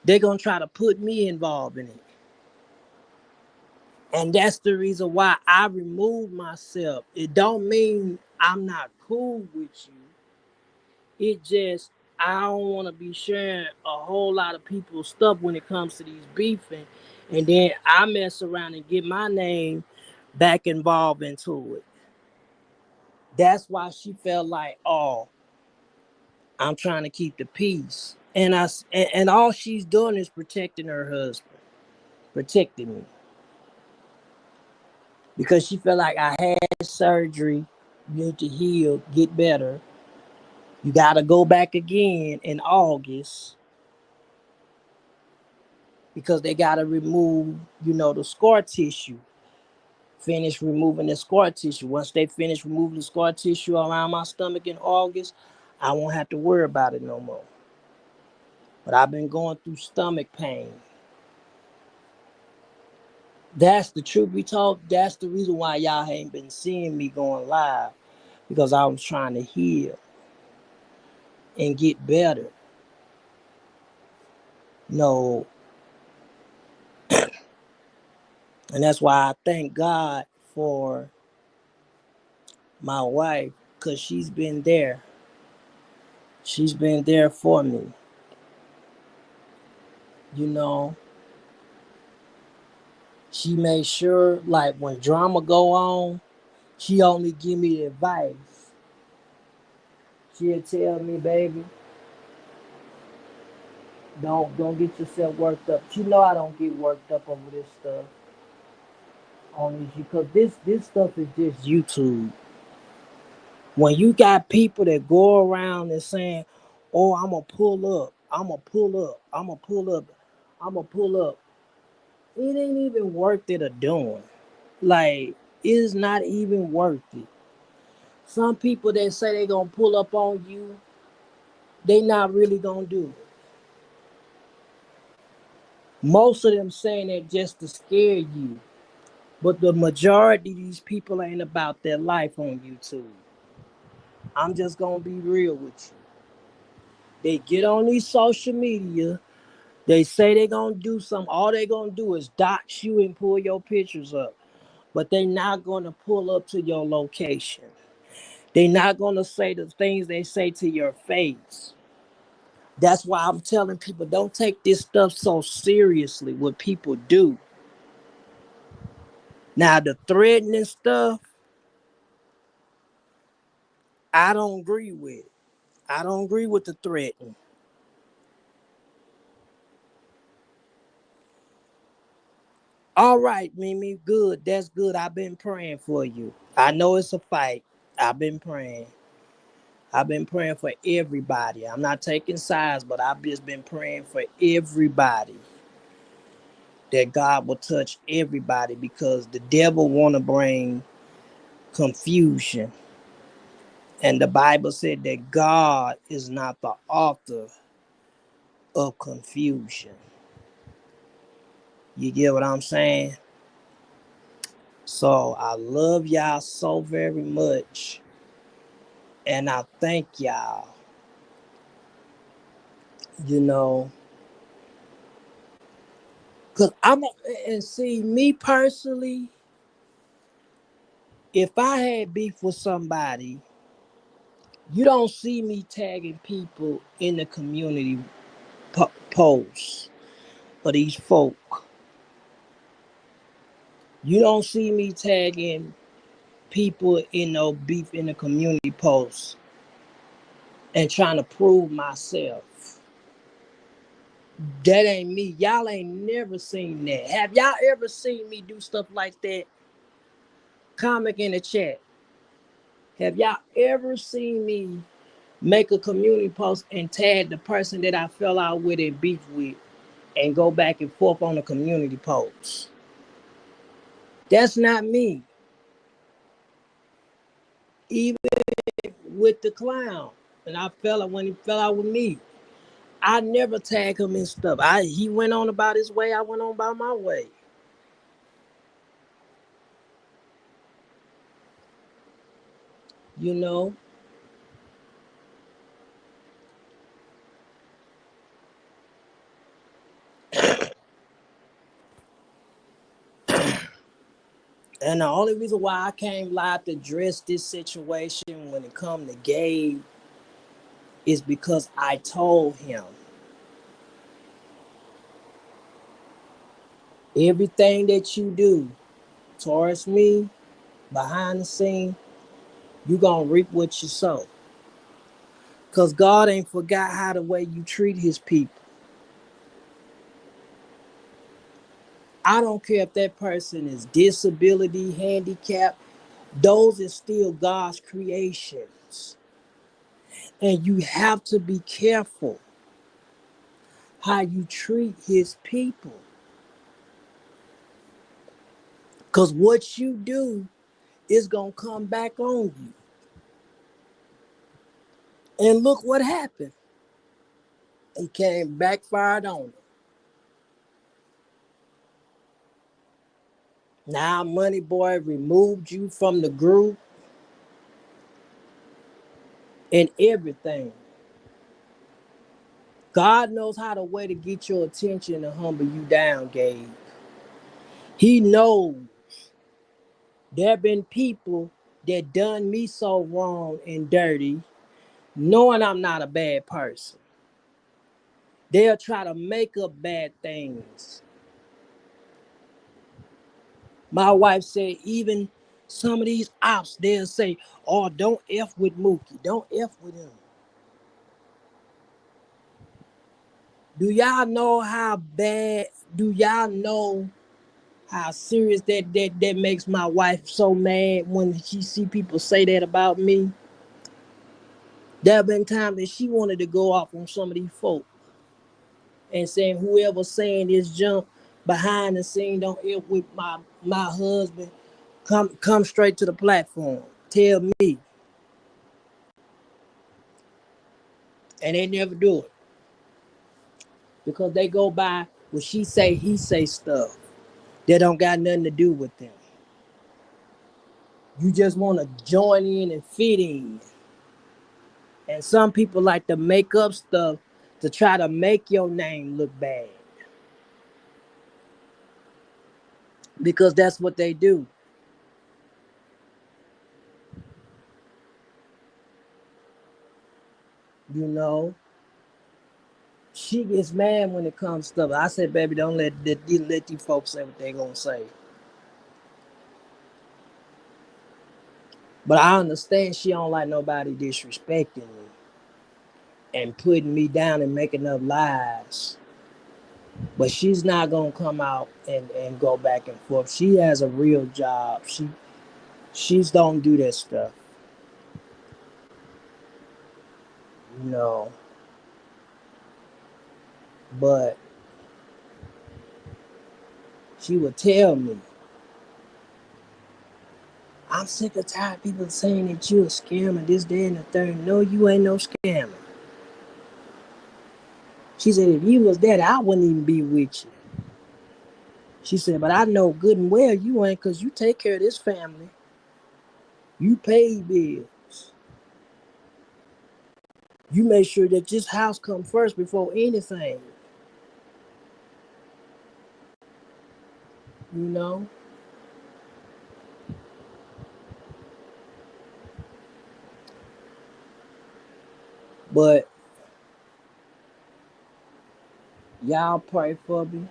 they're going to try to put me involved in it. And that's the reason why I removed myself. It don't mean I'm not cool with you. It just I don't want to be sharing a whole lot of people's stuff when it comes to these beefing, and then I mess around and get my name back involved into it. That's why she felt like, oh, I'm trying to keep the peace, and all she's doing is protecting her husband, protecting me. Because she felt like I had surgery, you need to heal, get better. You got to go back again in August because they got to remove, the scar tissue. Finish removing the scar tissue. Once they finish removing the scar tissue around my stomach in August, I won't have to worry about it no more. But I've been going through stomach pain. That's the truth be told. That's the reason why y'all ain't been seeing me going live, because I was trying to heal and get better. No, and that's why I thank God for my wife, because she's been there. She's been there for me. You know, she made sure, like, when drama go on, she only give me the advice. She'll tell me, baby, don't get yourself worked up. She know I don't get worked up over this stuff. Only because this stuff is just YouTube. When you got people that go around and saying, "Oh, I'm gonna pull up, I'm gonna pull up, I'm gonna pull up, I'm gonna pull up," it ain't even worth it of doing. Like, it's not even worth it. Some people that say they gonna pull up on you, they not really gonna do it. Most of them saying it just to scare you, but the majority of these people ain't about their life on YouTube. I'm just gonna be real with you. They get on these social media. They say they're gonna do something. All they gonna do is dox you and pull your pictures up. But they not gonna pull up to your location. They not gonna say the things they say to your face. That's why I'm telling people, don't take this stuff so seriously, what people do. Now the threatening stuff, I don't agree with. I don't agree with the threatening. All right, Mimi, good. That's good. I've been praying for you. I know it's a fight. I've been praying. I've been praying for everybody. I'm not taking sides, but I've just been praying for everybody, that God will touch everybody, because the devil want to bring confusion. And the Bible said that God is not the author of confusion. You get what I'm saying? So I love y'all so very much. And I thank y'all. You know, because and see, me personally, if I had beef with somebody, you don't see me tagging people in the community posts of these folk. You don't see me tagging people in no beef in the community posts and trying to prove myself. That ain't me. Y'all ain't never seen that. Have y'all ever seen me do stuff like that? Comment in the chat. Have y'all ever seen me make a community post and tag the person that I fell out with and beef with and go back and forth on a community post. That's not me. Even with the clown, and I fell out when he fell out with me. I never tag him in stuff. He went on about his way, I went on about my way. You know? And the only reason why I came live to address this situation when it come to Gabe is because I told him everything that you do towards me behind the scene, you gonna reap what you sow. Cause God ain't forgot how the way you treat his people. I don't care if that person is disability, handicapped, those are still God's creations. And you have to be careful how you treat his people. Because what you do is going to come back on you. And look what happened. It came backfired on him. Now, Money Boy removed you from the group and everything. God knows how to way to get your attention and humble you down, Gabe. He knows there have been people that done me so wrong and dirty, knowing I'm not a bad person. They'll try to make up bad things. My wife said even some of these ops, they'll say, oh, don't F with Mookie. Don't F with him. Do y'all know how bad, do y'all know how serious that makes my wife so mad when she see people say that about me? There have been times that she wanted to go off on some of these folk and saying whoever saying this junk behind the scene don't F with my husband, come straight to the platform. Tell me. And they never do it. Because they go by what she say, he say stuff that don't got nothing to do with them. You just want to join in and fit in. And some people like to make up stuff to try to make your name look bad. Because that's what they do. You know, she gets mad when it comes to stuff. I said, baby, don't let these folks say what they gonna say. But I understand she don't like nobody disrespecting me and putting me down and making up lies. But she's not gonna come out and go back and forth. She has a real job. She's don't do that stuff. No. But she would tell me, I'm sick of tired of people saying that you a scammer, this, that, and the third. No, you ain't no scammer. She said, if you was that, I wouldn't even be with you. She said, but I know good and well you ain't because you take care of this family. You pay bills. You make sure that this house come first before anything. You know? But y'all pray for me.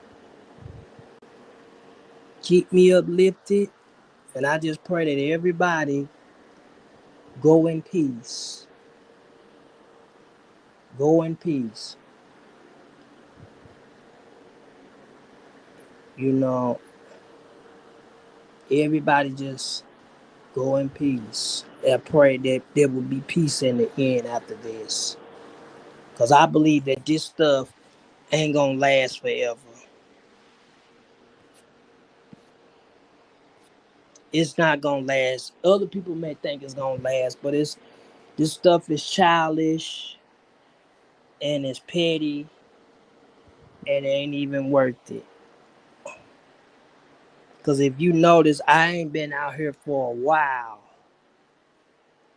Keep me uplifted. And I just pray that everybody go in peace. Go in peace. You know, everybody just Go in peace. I pray that there will be peace in the end after this. Because I believe that this stuff ain't going to last forever. It's not going to last. Other people may think it's going to last, but this stuff is childish and it's petty and it ain't even worth it. Because if you notice, I ain't been out here for a while.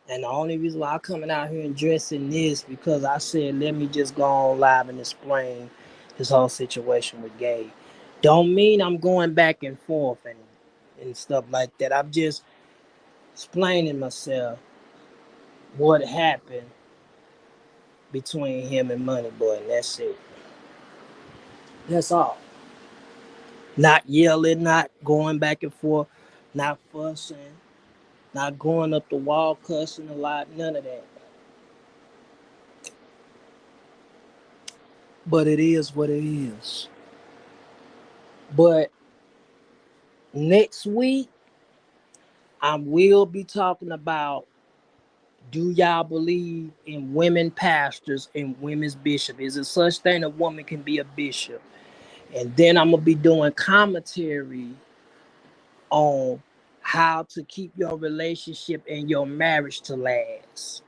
And the only reason why I'm coming out here and dressing this because I said, let me just go on live and explain this whole situation with Gabe. Don't mean I'm going back and forth and stuff like that. I'm just explaining myself what happened between him and Money Boy, and that's it. That's all. Not yelling, not going back and forth, not fussing, not going up the wall cussing a lot, none of that. But it is what it is. But next week, I will be talking about, do y'all believe in women pastors and women's bishop? Is it such thing a woman can be a bishop? And then I'm going to be doing commentary on how to keep your relationship and your marriage to last.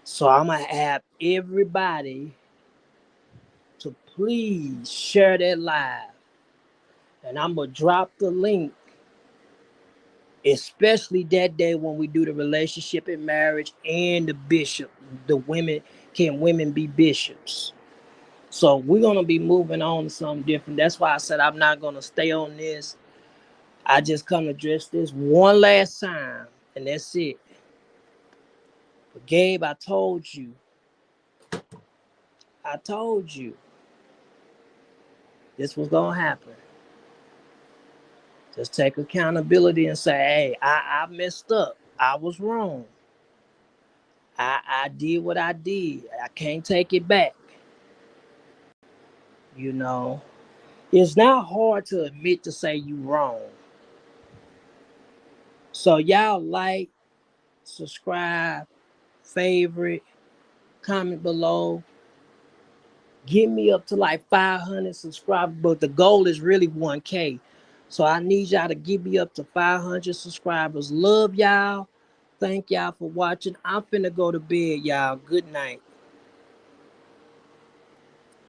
So I'm going to have everybody to please share that live. And I'm going to drop the link, especially that day when we do the relationship and marriage and the bishop. The women, can women be bishops? So we're going to be moving on to something different. That's why I said I'm not going to stay on this. I just come to address this one last time, and that's it. But Gabe, I told you this was going to happen. Just take accountability and say, hey, I messed up. I was wrong. I did what I did. I can't take it back. You know, it's not hard to admit to say you wrong. So y'all like, subscribe, favorite, comment below. Get me up to like 500 subscribers, but the goal is really 1K. So I need y'all to get me up to 500 subscribers. Love y'all. Thank y'all for watching. I'm finna go to bed, y'all. Good night.